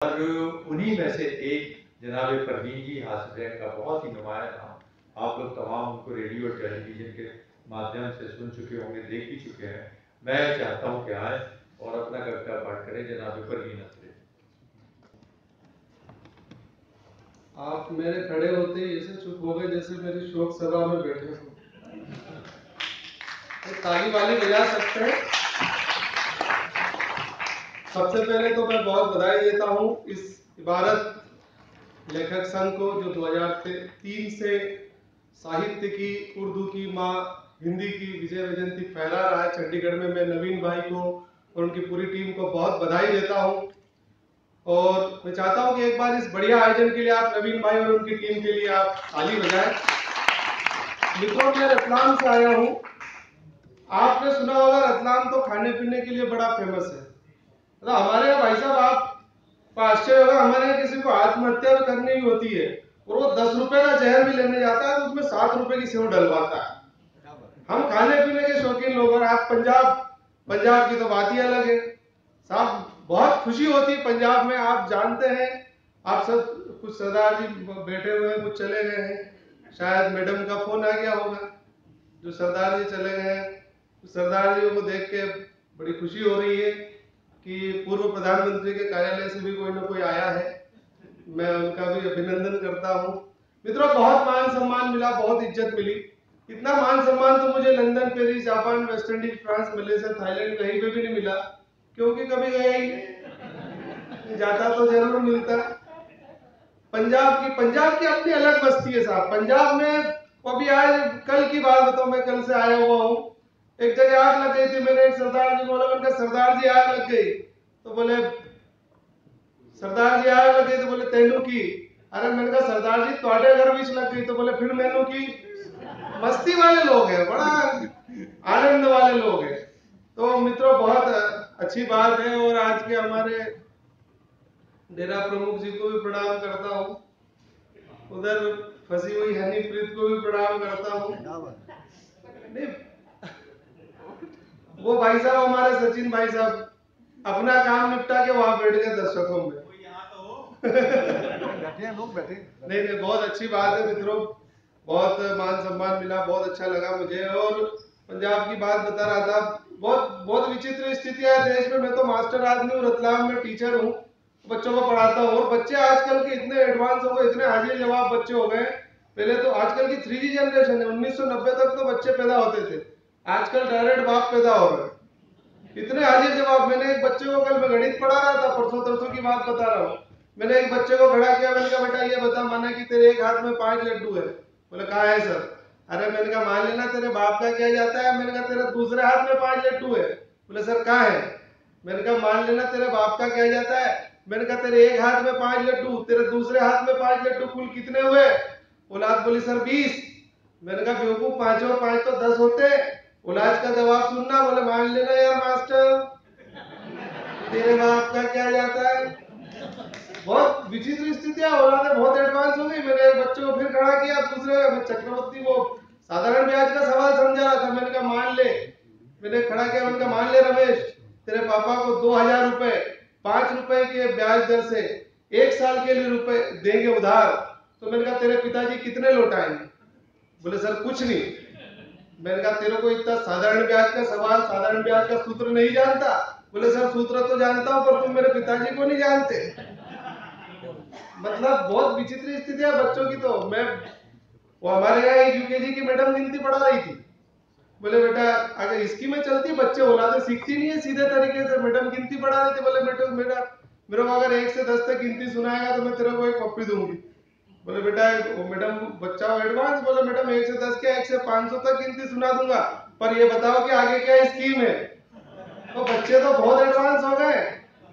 और उन्हीं में से एक जनाब परवीन जी हासिल का बहुत ही नुमाया नाम आप लोग तमाम उनको रेडियो और टेलीविज़न के माध्यम से सुन चुके होंगे, देख ही चुके हैं। मैं चाहता हूं कि आए और अपना कविता पाठ करें जनाब परवीन हासिल। आप मेरे खड़े होते ही ऐसे चुप हो गए जैसे मेरी शोक सभा में बैठे हो। ताली वाली बजा सकते हैं। सबसे पहले तो मैं बहुत बधाई देता हूं इस इबारत लेखक संघ को जो 2003 से साहित्य की, उर्दू की माँ हिंदी की विजय वैजयंती फहरा रहा है चंडीगढ़ में। मैं नवीन भाई को और उनकी पूरी टीम को बहुत बधाई देता हूं और मैं चाहता हूं कि एक बार इस बढ़िया आयोजन के लिए आप नवीन भाई और उनकी टीम के लिए आप ताली बजाएं। मित्रों, मैं रतलाम से आया हूं। आपने सुना होगा रतलाम तो खाने पीने के लिए बड़ा फेमस है। तो हमारे यहाँ भाई साहब आप आश्चर्य होगा, हमारे यहाँ किसी को आत्महत्या करनी भी होती है और वो 10 रुपए का जहर भी लेने जाता है तो उसमें 7 रुपए की सेव डलवाता है। हम खाने पीने के शौकीन लोग और आप पंजाब की तो बात ही अलग है साहब। बहुत खुशी होती है पंजाब में। आप जानते हैं, आप सब कुछ सरदार जी बैठे हुए हैं, कुछ चले गए हैं, शायद मैडम का फोन आ गया होगा जो सरदार जी चले गए हैं। सरदार जी को देख के बड़ी खुशी हो रही है कि पूर्व प्रधानमंत्री के कार्यालय से भी कोई ना कोई आया है। मैं उनका भी अभिनंदन करता हूं। मित्रों, बहुत मान सम्मान मिला, बहुत इज्जत मिली। इतना मान सम्मान तो मुझे London, Paris, Japan, West Indies, France, Malaysia, Thailand कहीं पे भी नहीं मिला, क्योंकि कभी गया ही नहीं। जाता तो जरूर मिलता। पंजाब की अपनी अलग बस्ती है साहब। पंजाब में अभी आज कल की बात बताऊं, मैं कल से आया हुआ हूँ। एक जगह आग लग गई थी। मैंने एक सरदार जी बोला, मैंने कहा सरदार जी आग लग गई, तो बोले सरदार जी आग लग गई, तो बोले तेनू की। अरे मैंने कहा सरदार जी तुम्हारे घर बीच लग गई, तो बोले फिर मैनू की। मस्ती वाले लोग हैं, बड़ा आनंद वाले लोग हैं। तो मित्रों, बहुत अच्छी बात है। और आज के हमारे डेरा प्रमुख जी को भी प्रणाम करता हूँ, उधर फंसी हुई हनीप्रीत को भी प्रणाम करता हूँ। वो भाई साहब हमारे सचिन भाई साहब अपना काम निपटा के वहां बैठ गए दर्शकों में। लोग बैठे। नहीं, बहुत अच्छी बात है मित्रों, बहुत मान सम्मान मिला, बहुत अच्छा लगा मुझे। और पंजाब की बात बता रहा था, बहुत विचित्र स्थितियां है देश में। मैं तो मास्टर आदमी हूँ, रतलाम में टीचर हूँ, बच्चों को पढ़ाता हूँ। और बच्चे आजकल के इतने एडवांस हो गए, इतने हाजिर जवाब बच्चे हो गए। पहले तो आजकल की 3G जनरेशन है। 1990 तक तो बच्चे पैदा होते थे, आजकल डायरेक्ट बाप पैदा हो रहे हैं। इतने हाजिर जवाब। मैंने एक बच्चे को, कल मैं गणित पढ़ा रहा था, परसों तरसों की बात बता रहा हूँ, मैंने एक बच्चे को खड़ा किया। मैंने कहा बेटा ये बता, माना कि तेरे एक हाथ में 5 लड्डू है। बोले कहाँ है सर? अरे मैंने कहा मान लेना तेरे बाप का क्या जाता है। मैंने कहा तेरे दूसरे हाथ में 5 लड्डू है। बोले सर कहाँ है? मैंने कहा मान लेना तेरे बाप का क्या जाता है। मैंने कहा तेरे एक हाथ में 5 लड्डू, तेरे दूसरे हाथ में 5 लड्डू, कुल कितने हुए? औलाद बोली सर 20। मैंने कहा बेवकूफ, 5 और 5 तो 10 होते। औलाद का जवाब सुनना। बोले मान लेना यार मास्टर, तेरे बाप का क्या जाता है। बहुत विचित्र स्थितियां हो रहा है, बहुत एडवांस हो गई। मैंने एक बच्चे को फिर खड़ा किया, दूसरे चक्रवर्ती वो साधारण ब्याज का सवाल समझा रहा था। मैंने कहा मान ले, मैंने खड़ा किया, मैंने कहा मान ले रमेश, तेरे पापा को 2000 रुपए 5 रुपए के ब्याज दर से 1 साल के लिए रुपए देंगे उधार। तो मैंने कहा तेरे पिताजी कितने लौटाएंगे? बोले सर कुछ नहीं। मैंने कहा तेरे को इतना साधारण ब्याज का सवाल, साधारण ब्याज का सूत्र नहीं जानता? बोले सर सूत्र तो जानता हूं, पर तुम मेरे पिताजी को नहीं जानते। मतलब बहुत विचित्र स्थितियां बच्चों की। तो मैं, वो हमारे यहाँ एक यूकेजी की मैडम गिनती पढ़ा रही थी। बोले बेटा अगर इसकी में चलती बच्चे औलादे सीखती नहीं है सीधे तरीके से। मैडम गिनती पढ़ा रही थी। बोले बेटा मेरे को अगर 1 से 10 तक गिनती सुनाएगा तो मैं तेरे को एक पप्पी दूंगी। बोले बेटा वो मैडम बच्चा एडवांस। बोले मैडम 1 से 10 क्या 1 से 500 तक गिनती सुना दूंगा, पर ये बताओ कि आगे क्या स्कीम है। तो बच्चे तो बहुत एडवांस हो गए,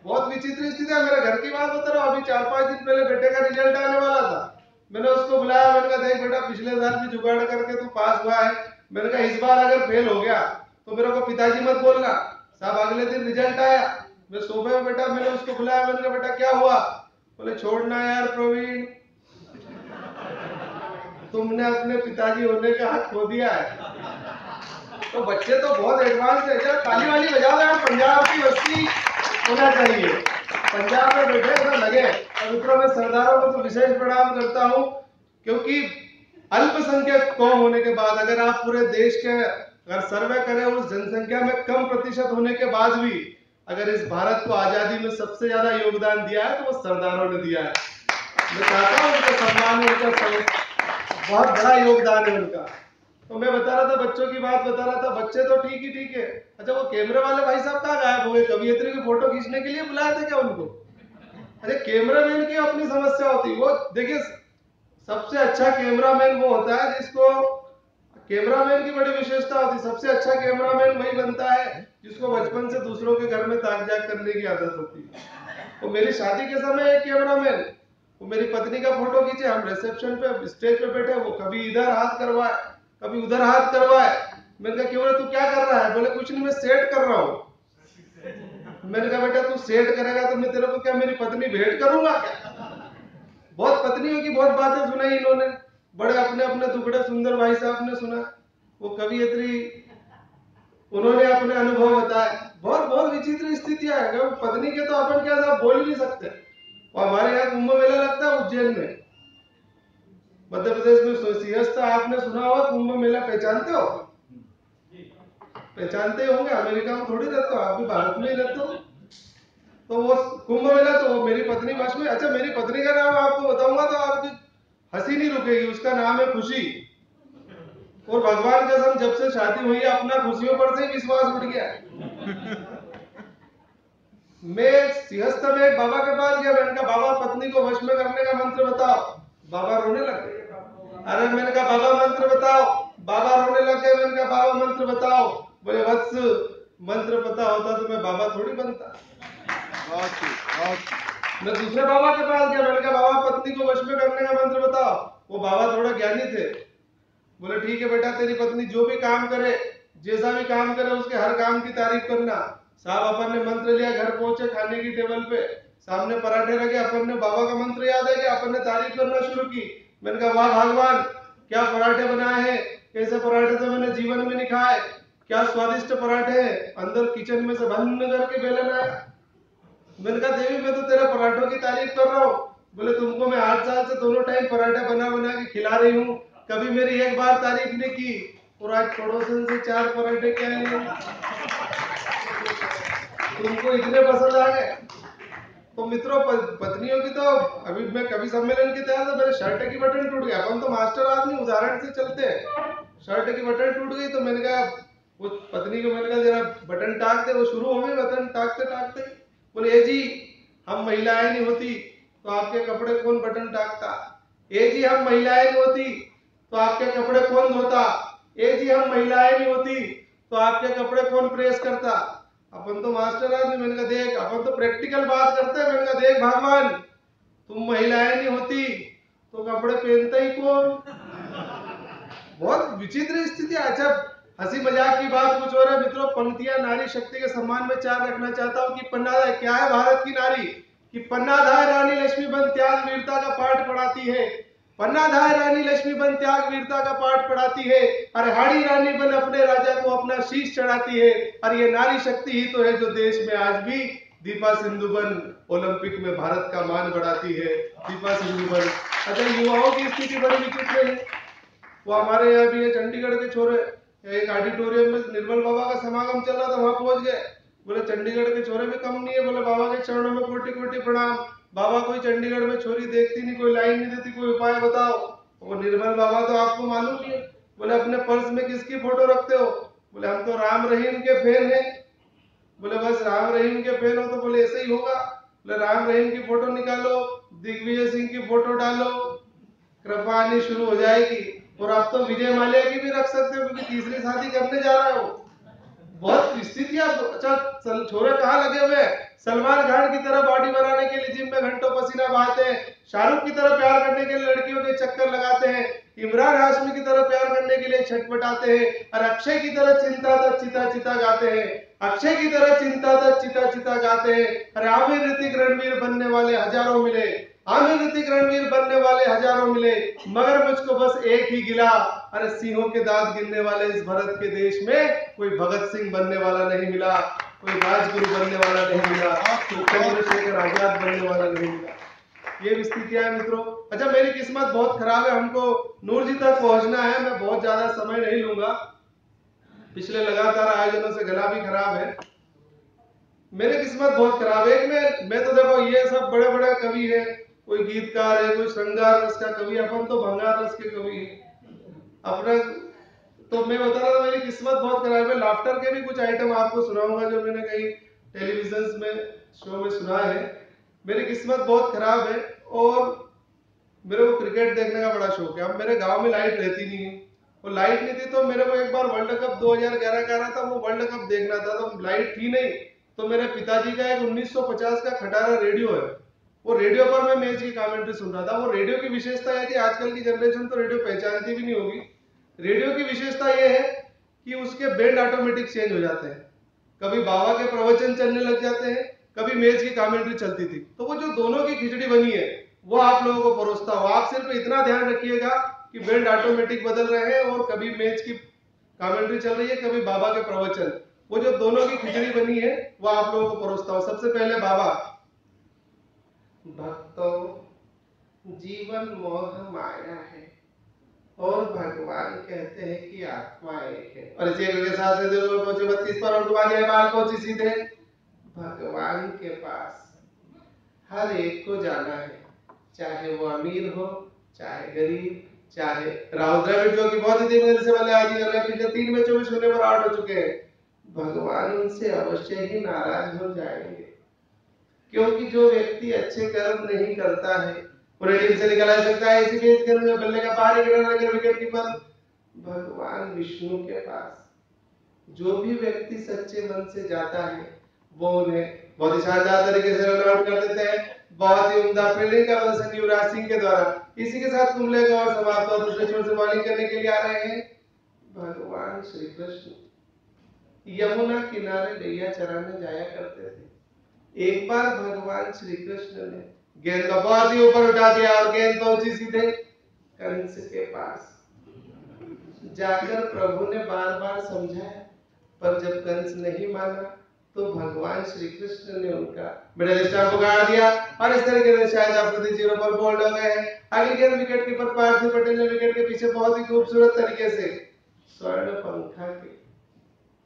बहुत विचित्र स्थिति है। मेरे घर की बात बता रहा हूँ, अभी 4-5 दिन पहले बेटे का रिजल्ट आने वाला था। मैंने उसको बुलाया, मैंने कहा देख बेटा पिछले साल भी जुगाड़ करके तू पास हुआ है। मैंने कहा इस बार अगर फेल हो गया तो मेरे को पिताजी मत बोलना। साहब अगले दिन रिजल्ट आया, मैं सोफे में बेटा, मैंने उसको बुलाया, मैंने कहा बेटा क्या हुआ? बोले छोड़ना यार प्रवीण, तुमने अपने पिताजी होने का हक खो दिया है। तो बच्चे तो बहुत एडवांस है। जरा ताली वाली बजाओ यार, पंजाब की बस्ती होना चाहिए। पंजाब में बैठे ऐसा लगे। और मित्रों, मैं सरदारों को तो विशेष प्रणाम करता हूँ, क्योंकि अल्पसंख्यक कौम होने के बाद अगर आप पूरे देश के अगर सर्वे करें, उस जनसंख्या में कम प्रतिशत होने के बाद भी अगर इस भारत को आजादी में सबसे ज्यादा योगदान दिया है तो वो सरदारों ने दिया है। मैं चाहता हूँ उनका सम्मान, उनका बहुत बड़ा योगदान है उनका। तो मैं बता रहा था, बच्चों की बात बता रहा था, बच्चे तो ठीक है। अच्छा, वो कैमरे वाले भाई साहब कहाँ गायब हो गए? कवियत्री की फोटो खींचने के लिए बुलाए थे क्या उनको? अरे कैमरामैन की अपनी समस्या होती है। वो देखिए, सबसे अच्छा कैमरामैन वो होता है जिसको, कैमरामैन की बड़ी विशेषता होती है, सबसे अच्छा कैमरामैन वही बनता है जिसको बचपन से दूसरों के घर में ताक झाक करने की आदत होती है। तो मेरी शादी के समय एक कैमरामैन, वो मेरी पत्नी का फोटो खींचे, हम रिसेप्शन पे स्टेज पे बैठे, वो कभी इधर हाथ करवाए कभी उधर हाथ करवाए। मैंने कहा, क्यों रे, तू क्या कर रहा है? बोले, कुछ नहीं, मैं सेट कर रहा हूँ। मैंने कहा, बेटा तू सेट करेगा तो मैं तेरे को क्या मेरी पत्नी भेंट करूंगा क्या? बहुत पत्नियों की बहुत बातें सुनाई इन्होंने, बड़े अपने अपने दुखड़े सुंदर भाई साहब ने सुना, वो कवियत्री उन्होंने अपने अनुभव बताए। बहुत बहुत विचित्र स्थितियां है। पत्नी के तो अपन क्या साहब बोल ही नहीं सकते। और हमारे यहाँ कुंभ मेला लगता है उज्जैन में, मध्य प्रदेश में सिंहस्थ आपने सुना होगा, कुंभ मेला पहचानते हो? पहचानते होंगे, अमेरिका में थोड़ी रहते हो, आप भी भारत में ही रहते हो। तो वो कुंभ मेला, तो मेरी पत्नी बस में, अच्छा मेरी पत्नी का नाम आपको बताऊंगा तो आपकी हंसी नहीं रुकेगी। उसका नाम है खुशी। और भगवान कसम, जब से शादी हुई है अपना खुशियों पर से विश्वास उठ गया। मैं सिंहस्थ में एक बाबा के पास गया, मैंने कहा, बाबा पत्नी को वश में करने का मंत्र बताओ। बाबा रोने लगे। अरे मैंने कहा, बाबा मंत्र बताओ। बाबा रोने लगे। मैंने कहा, बाबा मंत्र बताओ। बोले, वत्स मंत्र पता होता तो मैं बाबा थोड़ी बनता। मैं दूसरे बाबा के पास गया, मैंने कहा, बाबा पत्नी को वश में करने का मंत्र बताओ। वो बाबा थोड़ा ज्ञानी थे। बोले, ठीक है बेटा, तेरी पत्नी जो भी काम करे, जैसा भी काम करे, उसके हर काम की तारीफ करना। साहब अपन ने मंत्र लिया, घर पहुंचे, खाने की टेबल पे सामने पराठे रखे, अपन ने बाबा का मंत्र याद है कि अपन ने तारीफ करना शुरू की। मैंने कहा, वाह भगवान, क्या पराठे बनाए हैं, कैसे पराठे तो मैंने जीवन में नहीं खाए, क्या स्वादिष्ट पराठे हैं। अंदर किचन में से भन्न करके बेलन आया। मैंने कहा, देवी मैं तो तेरे पराठों की तारीफ कर रहा हूँ। बोले, तुमको मैं 8 साल से दोनों टाइम पराठे बना बना के खिला रही हूँ, कभी मेरी एक बार तारीफ नहीं की, और आज पड़ोसन से 4 पराठे क्या है, तुमको इतने पसंद आ गए। तो मित्रों, पत्नियों की तो, अभी मैं कवि सम्मेलन के तहत तो मेरे शर्ट की बटन टूट गया। अपन तो मास्टर आदमी उदाहरण से चलते हैं। शर्ट की बटन टूट गई तो मैंने कहा, वो पत्नी को मैंने कहा, जरा बटन टाक दे। वो शुरू हो गई बटन टाकते टाकते। बोले, ए जी, हम महिलाएं नहीं होती तो आपके कपड़े कौन बटन टाकता? ए जी, हम महिलाएं नहीं होती तो आपके कपड़े कौन धोता? ए जी, हम महिलाएं नहीं होती तो आपके कपड़े कौन प्रेस करता? अपन तो मास्टर आदमी। मैंने कहा, देख, अपन तो प्रैक्टिकल बात करते हैं। मैंने कहा, देख भगवान, तुम महिलाएं नहीं होती तो कपड़े पहनता ही कौन? बहुत विचित्र स्थिति। अच्छा, हंसी मजाक की बात कुछ और है मित्रों। पंक्तियां नारी शक्ति के सम्मान में 4 रखना चाहता हूँ कि पन्नाधाय क्या है भारत की नारी, कि पन्नाधाय रानी लक्ष्मीबन त्याग वीरता का पाठ पढ़ाती है। पन्नाधाय रानी लक्ष्मीबन त्याग वीरता का पाठ पढ़ाती है। अरे हाड़ी रानी बन अपने राजा को अपना शीश चढ़ाती है। और ये नारी शक्ति ही तो है जो देश में आज भी दीपा सिंधु बन ओलंपिक में भारत का मान बढ़ाती है। दीपा सिंधु बन। अच्छा, युवाओं की स्थिति बड़ी विचित्र है। वो हमारे यहाँ भी है, चंडीगढ़ के छोरे, एक ऑडिटोरियम में निर्मल बाबा का समागम चल रहा था, वहां पहुंच गए। बोले, चंडीगढ़ के छोरे भी कम नहीं है। बोले, बाबा के चरणों में कोटि कोटि प्रणाम। बाबा, कोई चंडीगढ़ में छोरी देखती नहीं, कोई लाइन नहीं देती, कोई उपाय बताओ। वो निर्मल बाबा, तो आपको मालूम नहीं है। बोले, अपने पर्स में किसकी फोटो रखते हो? बोले, हम तो राम रहीम के फैन है। बोले, बस राम रहीम के फैन हो तो बोले ऐसे ही होगा। बोले, राम रहीम की फोटो निकालो, दिग्विजय सिंह की फोटो डालो, कृपा आनी शुरू हो जाएगी। और आप तो विजय माल्या की भी रख सकते हो, क्योंकि तीसरी शादी करने जा रहे हो। बहुत स्थितियां। अच्छा, छोरे कहाँ लगे हुए? सलमान खान की तरह बॉडी बनाने के लिए जिम में घंटों पसीना बहाते हैं। शाहरुख की तरह प्यार करने के लिए लड़कियों के चक्कर लगाते हैं। इमरान हाशमी की तरह प्यार करने के लिए छटपटाते हैं। और अक्षय की तरह चिंता तक चिता चिता गाते हैं। अक्षय की तरह चिंता तक चिता चिता गाते हैं। अरे आमिर ऋतिक रणवीर बनने वाले हजारों मिले, आमिर ऋतिक रणवीर बनने वाले हजारों मिले, मगर मुझको बस एक ही गिला। अरे सिंहों के दांत गिनने वाले इस भारत के देश में कोई भगत सिंह बनने वाला नहीं मिला। कोई राजगुरु बनने वाला नहीं मिला, कोई चंद्रशेखर आजाद बनने वाला नहीं मिला। ये स्थितियां है मित्रों। अच्छा, मेरी किस्मत बहुत खराब है, हमको नूर जी तक पहुंचना है, मैं बहुत ज्यादा समय नहीं लूंगा, पिछले लगातार आयोजनों से गला भी खराब है, मेरी किस्मत बहुत खराब है। मैं तो देखो ये सब बड़े बड़े कवि है, कोई गीतकार है, कोई श्रृंगार रस का कवि, अपन तो भंगार रस के कवि है अपना। तो मैं बता रहा था मेरी किस्मत बहुत खराब है। लाफ्टर के भी कुछ आइटम आपको सुनाऊंगा जो मैंने कहीं टेलीविजन में शो में सुना है। मेरी किस्मत बहुत खराब है और मेरे को क्रिकेट देखने का बड़ा शौक है। अब मेरे गांव में लाइट रहती नहीं है, और लाइट नहीं थी तो मेरे को एक बार वर्ल्ड कप 2011 का रहा था, वो वर्ल्ड कप देखना था, तो लाइट थी नहीं, तो मेरे पिताजी का एक 1950 का खटारा रेडियो है, वो रेडियो पर मैं मैच की कमेंट्री सुन रहा था। वो रेडियो की विशेषता यह थी, आजकल की जनरेशन तो रेडियो पहचानती भी नहीं होगी, रेडियो की विशेषता यह है कि उसके बैंड ऑटोमेटिक चेंज हो जाते हैं, कभी बाबा के प्रवचन चलने लग जाते हैं, कभी मैच की कमेंट्री चलती थी। तो वो जो दोनों की खिचड़ी बनी है वो आप लोगों को परोसता हूं। आप सिर्फ इतना ध्यान रखिएगा कि बैंड ऑटोमेटिक बदल रहे हैं और कभी मैच की कमेंट्री चल रही है, कभी बाबा के प्रवचन, वो जो दोनों की खिचड़ी बनी है वो आप लोगों को परोसता हूं। सबसे पहले बाबा, भक्तों जीवन मोह माया है और भगवान कहते हैं कि आत्मा एक है। और इसी के साथ से दिल में पहुंचे 32 पर और तुम्हारी बाल पहुंची सीधे भगवान के पास। हर एक को जाना है, चाहे वो अमीर हो चाहे गरीब, चाहे राहुल द्रविड़ जो कि बहुत ही तेजी से बल्लेबाजी कर रहे हैं, पिछले 3 मैचों में 0 पर आउट हो चुके हैं, भगवान उनसे अवश्य ही नाराज हो जाएंगे, क्योंकि जो व्यक्ति अच्छे कर्म नहीं करता है पूरे टीम से निकल आ सकता है। इसी बीच में बल्ले का बाहर निकलना लेकर विकेट कीपर भगवान विष्णु के पास। जो भी व्यक्ति सच्चे मन से जाता है वो उन्हें बहुत ही शानदार तरीके से रन आउट कर देते हैं। बहुत ही उम्दा फील्डिंग का प्रदर्शन युवराज सिंह के द्वारा। इसी के साथ कुंबले का ओवर समाप्त हुआ। दूसरे छोर से बॉलिंग करने के लिए आ रहे हैं भगवान श्री कृष्ण। यमुना किनारे गैया चराने जाया करते थे। एक बार भगवान श्री कृष्ण ने गेंद को बहुत ही ऊपर उठा दिया और गेंद पहुंची सीधे कंस के पास। जाकर प्रभु ने बार बार समझाया, पर जब कंस नहीं माना तो भगवान श्री कृष्ण ने उनका मिडिल स्टंप उगाड़ दिया और इस तरीके से शायद अफरीदी 0 पर बोल्ड हो गए हैं। अगली गेंद विकेट कीपर पार्थिव पटेल ने विकेट के पीछे बहुत ही खूबसूरत तरीके से स्वर्ण पंखा के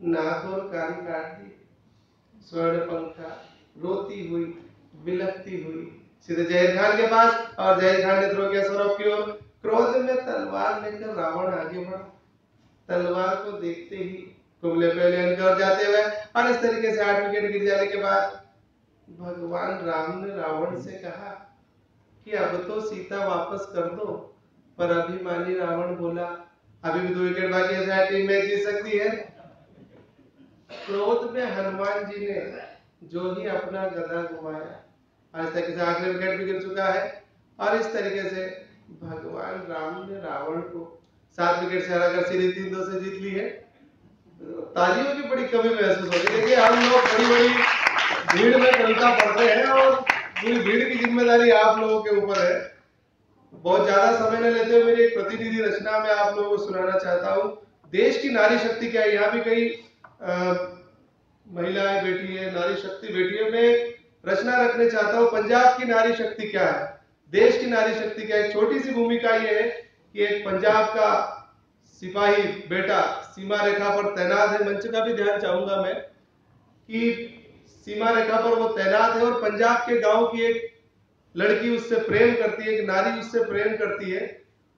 नाक और कान काट दिए। स्वर्ण पंखा रोती हुई बिलखती हुई सीधे जहीर खान के पास और जहीर खान ने थ्रो किया सौरभ की ओर। क्रोध में तलवार लेकर रावण आगे बढ़ा। तलवार को देखते ही कुंबले पहले की ओर जाते हुए और इस तरीके से 8 विकेट गिर जाने के बाद भगवान राम ने रावण से कहा कि अब तो सीता वापस कर दो, पर अभिमानी रावण बोला अभी भी 2 विकेट बाकी है, शायद टीम मैच जीत सकती है। क्रोध में हनुमान जी ने जो ही अपना गदा घुमाया, आज तक से आखिरी विकेट भी गिर चुका है और इस तरीके से भगवान राम ने रावण को 7 विकेट से हराकर सीरीज 3-2 से जीत ली है। तालियों की बड़ी कमी महसूस हो रही है। देखिए हम लोग बड़ी भीड़ में कविता पढ़ते हैं और पूरी भीड़ की जिम्मेदारी आप लोगों के ऊपर है। बहुत ज्यादा समय न लेते हुए मेरी एक प्रतिनिधि रचना में आप लोगों को सुनाना चाहता हूँ। देश की नारी शक्ति क्या है, यहाँ भी कई महिलाएं बैठी है, नारी शक्ति बैठी है। मैं रचना रखने चाहता हूँ पंजाब की नारी शक्ति क्या है, देश की नारी शक्ति क्या है। एक छोटी सी भूमिका ये है कि एक पंजाब का सिपाही बेटा सीमा रेखा पर तैनात है। मंच का भी ध्यान चाहूंगा मैं कि सीमा रेखा पर वो तैनात है और पंजाब के गांव की एक लड़की उससे प्रेम करती है, एक नारी उससे प्रेम करती है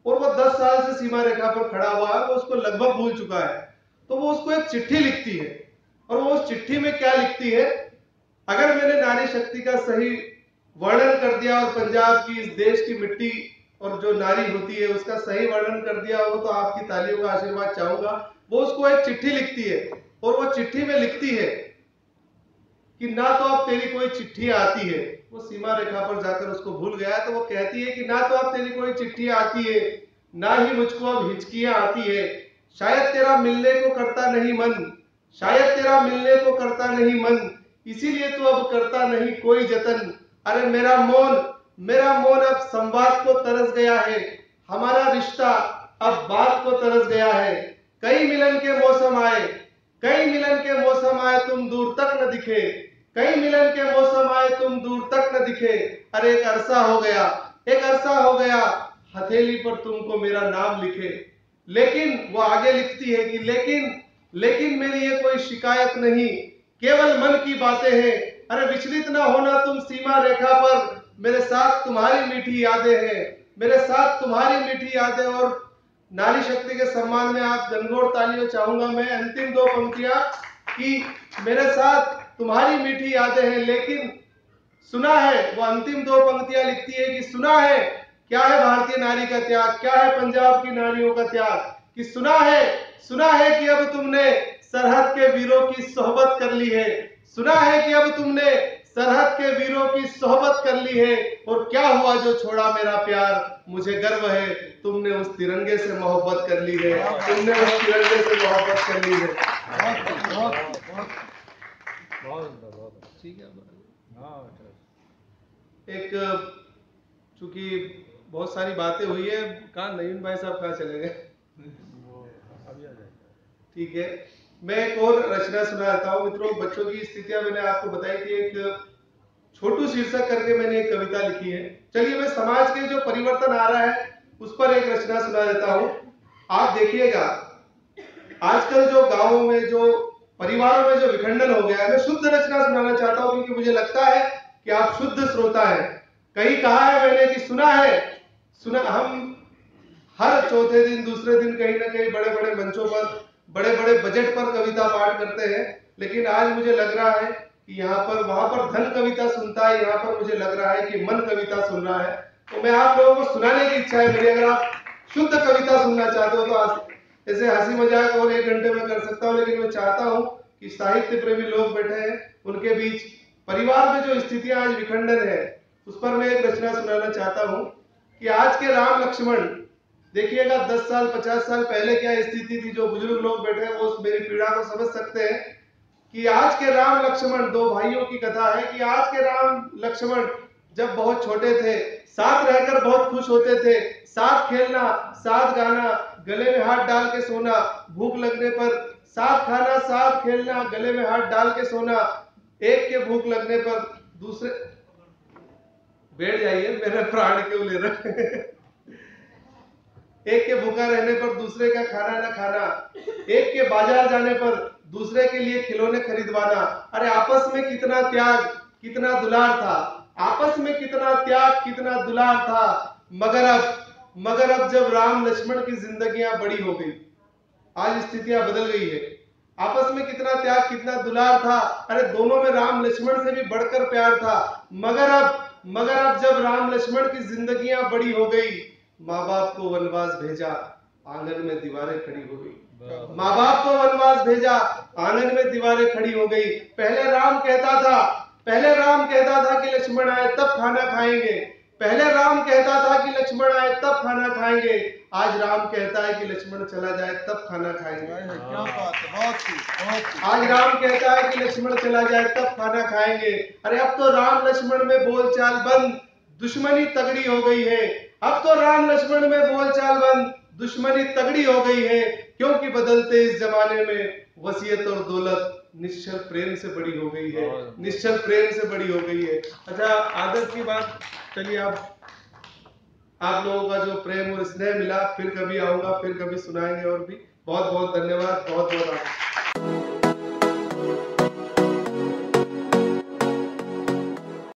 और वो 10 साल से सीमा रेखा पर खड़ा हुआ है, वो उसको लगभग भूल चुका है। तो वो उसको एक चिट्ठी लिखती है और वो उस चिट्ठी में क्या लिखती है, अगर मैंने नारी शक्ति का सही वर्णन कर दिया और पंजाब की इस देश की मिट्टी और जो नारी होती है उसका सही वर्णन कर दिया हो तो आपकी तालियों का आशीर्वाद चाहूंगा। वो उसको एक चिट्ठी लिखती है और वो चिट्ठी में लिखती है कि ना तो अब तेरी कोई चिट्ठी आती है, वो सीमा रेखा पर जाकर उसको भूल गया है, तो वो कहती है कि ना तो अब तेरी कोई चिट्ठी आती है, ना ही मुझको अब हिचकियां आती है, शायद तेरा मिलने को करता नहीं मन, शायद तेरा मिलने को करता नहीं मन, इसीलिए तो अब करता नहीं कोई जतन। अरे मेरा मौन अब संवाद को तरस गया है, हमारा रिश्ता अब बात को तरस गया है। कई मिलन के मौसम आए, कहीं मिलन के मौसम आए तुम दूर तक न दिखे, कहीं मिलन के मौसम आए तुम दूर तक न दिखे। अरे एक अरसा हो गया, एक अरसा हो गया, हथेली पर तुमको मेरा नाम लिखे। लेकिन वो आगे लिखती है कि लेकिन मेरी ये कोई शिकायत नहीं, केवल मन की बातें हैं। अरे विचलित ना होना तुम सीमा रेखा पर, मेरे साथ तुम्हारी मीठी यादें हैं, मेरे साथ तुम्हारी मीठी यादें। और नारी शक्ति के सम्मान में आप घनघोर तालियां चाहूंगा मैं। अंतिम दो पंक्तियां कि मेरे साथ तुम्हारी मीठी यादें हैं, लेकिन सुना है, वो अंतिम दो पंक्तियां लिखती है कि सुना है क्या है भारतीय नारी का त्याग, क्या है पंजाब की नारियों का त्याग, कि सुना है कि अब तुमने सरहद के वीरों की सोहबत कर ली है, सुना है कि अब तुमने सरहद के वीरों की सोहबत कर ली है। और क्या हुआ जो छोड़ा मेरा प्यार, मुझे गर्व है तुमने उस तिरंगे से मोहब्बत कर ली है, तुमने उस तिरंगे से मोहब्बत कर ली है। ठीक है। एक चूंकि बहुत सारी बातें हुई है, कहाँ नवीन भाई साहब कहाँ चले गए? ठीक है, मैं एक और रचना सुनाता हूँ मित्रों। बच्चों की स्थितियां मैंने आपको बताई थी, एक छोटू शीर्षक करके मैंने एक कविता लिखी है। चलिए मैं समाज के जो परिवर्तन आ रहा है उस पर एक रचना सुना देता हूँ। आप देखिएगा आजकल जो गांवों में, जो परिवारों में जो विखंडन हो गया है, मैं शुद्ध रचना सुनाना चाहता हूँ क्योंकि मुझे लगता है कि आप शुद्ध श्रोता हैं। कहीं कहा है मैंने कि सुना हम हर चौथे दिन दूसरे दिन कहीं ना कहीं बड़े बड़े मंचों पर बड़े बड़े बजट पर कविता पाठ करते हैं, लेकिन आज मुझे लग रहा है कि यहाँ पर वहां पर धन कविता सुनता है, यहाँ पर मुझे लग रहा है कि मन कविता सुन रहा है। तो मैं आप लोगों को सुनाने की इच्छा है मेरी। अगर आप शुद्ध कविता सुनना चाहते हो तो ऐसे हंसी मजाक और 1 घंटे में कर सकता हूँ, लेकिन मैं चाहता हूँ कि साहित्य प्रेमी लोग बैठे हैं, उनके बीच परिवार में जो स्थितियां आज विखंडन है उस पर मैं एक रचना सुनाना चाहता हूँ कि आज के राम लक्ष्मण, देखिएगा 10 साल 50 साल पहले क्या स्थिति थी। जो बुजुर्ग लोग बैठे हैं वो मेरी पीड़ा को समझ सकते हैं कि आज के राम लक्ष्मण, 2 भाइयों की कथा है कि आज के राम लक्ष्मण जब बहुत छोटे थे, साथ रहकर बहुत खुश होते थे, साथ खेलना, साथ गाना, गले में हाथ डाल के सोना, भूख लगने पर साथ खाना, साथ खेलना, गले में हाथ डाल के सोना, एक के भूख लगने पर दूसरे, बैठ जाइए मेरे प्राण क्यों ले रहे एक के भूखा रहने पर दूसरे का खाना न खाना, एक के बाजार जाने पर दूसरे के लिए खिलौने खरीदवाना। अरे आपस में कितना त्याग, कितना दुलार था, आपस में कितना त्याग, कितना दुलार था। मगर अब जब राम लक्ष्मण की जिंदगियां बड़ी हो गई, आज स्थितियां बदल गई है। आपस में कितना त्याग, कितना दुलार था, अरे दोनों में राम लक्ष्मण से भी बढ़कर प्यार था। मगर अब जब राम लक्ष्मण की जिंदगियां बड़ी हो गई, माँ बाप को वनवास भेजा, आंगन में दीवारें खड़ी हो गई। माँ बाप को वनवास भेजा, आंगन में दीवारें खड़ी हो गई। पहले राम कहता था कि लक्ष्मण आए तब खाना खाएंगे, पहले राम कहता था कि लक्ष्मण आए तब खाना खाएंगे, आज राम कहता है कि लक्ष्मण चला जाए तब खाना खाएंगे। क्या बात है, बहुत आज राम कहता है कि लक्ष्मण चला जाए तब खाना खाएंगे। अरे अब तो राम लक्ष्मण में बोलचाल बंद, दुश्मनी तगड़ी हो गई है। अब तो राम लक्ष्मण में बोलचाल बंद, दुश्मनी तगड़ी हो गई है, क्योंकि बदलते इस जमाने में वसीयत और दौलत निश्चल प्रेम से बड़ी हो गई है, निश्चल प्रेम से बड़ी हो गई है। अच्छा, आदत की बात, चलिए आप लोगों का जो प्रेम और स्नेह मिला, फिर कभी आऊंगा, फिर कभी सुनाएंगे और भी। बहुत बहुत धन्यवाद, बहुत बहुत आभार।